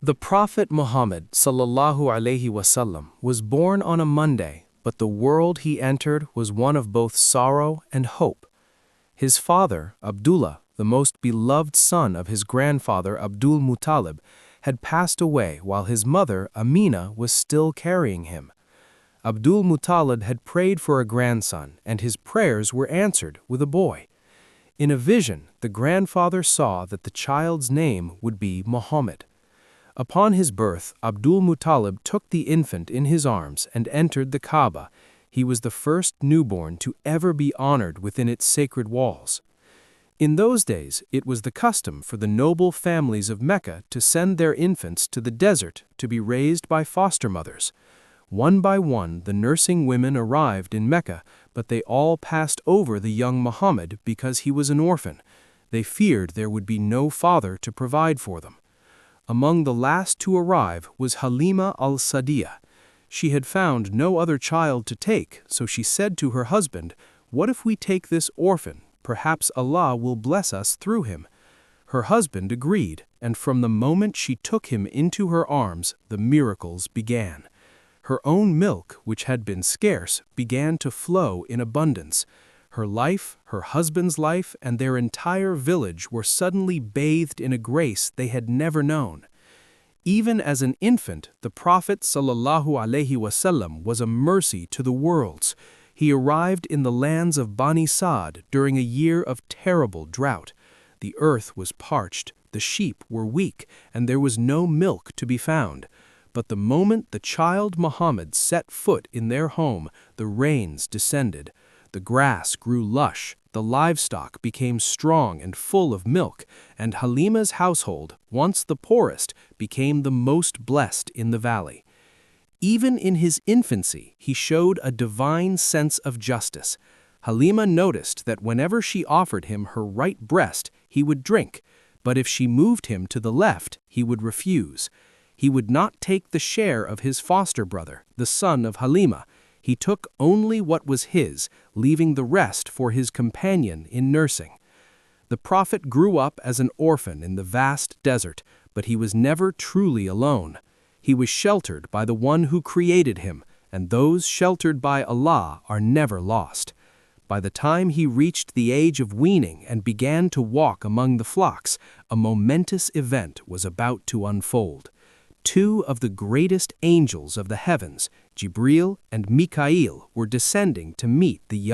The Prophet Muhammad ﷺ was born on a Monday, but the world he entered was one of both sorrow and hope. His father, Abdullah, the most beloved son of his grandfather Abdul Muttalib, had passed away while his mother, Amina, was still carrying him. Abdul Muttalib had prayed for a grandson, and his prayers were answered with a boy. In a vision, the grandfather saw that the child's name would be Muhammad. Upon his birth, Abdul Muttalib took the infant in his arms and entered the Kaaba. He was the first newborn to ever be honored within its sacred walls. In those days, it was the custom for the noble families of Mecca to send their infants to the desert to be raised by foster mothers. One by one, the nursing women arrived in Mecca, but they all passed over the young Muhammad because he was an orphan. They feared there would be no father to provide for them. Among the last to arrive was Halima al-Sa'diyah. She had found no other child to take, so she said to her husband, "What if we take this orphan? Perhaps Allah will bless us through him." Her husband agreed, and from the moment she took him into her arms, the miracles began. Her own milk, which had been scarce, began to flow in abundance. Her life, her husband's life, and their entire village were suddenly bathed in a grace they had never known. Even as an infant, the Prophet ﷺ was a mercy to the worlds. He arrived in the lands of Bani Sa'd during a year of terrible drought. The earth was parched, the sheep were weak, and there was no milk to be found. But the moment the child Muhammad set foot in their home, the rains descended. The grass grew lush, the livestock became strong and full of milk, and Halima's household, once the poorest, became the most blessed in the valley. Even in his infancy, he showed a divine sense of justice. Halima noticed that whenever she offered him her right breast, he would drink, but if she moved him to the left, he would refuse. He would not take the share of his foster brother, the son of Halima. He took only what was his, leaving the rest for his companion in nursing. The Prophet grew up as an orphan in the vast desert, but he was never truly alone. He was sheltered by the one who created him, and those sheltered by Allah are never lost. By the time he reached the age of weaning and began to walk among the flocks, a momentous event was about to unfold. Two of the greatest angels of the heavens, Jibril and Mikail, were descending to meet the young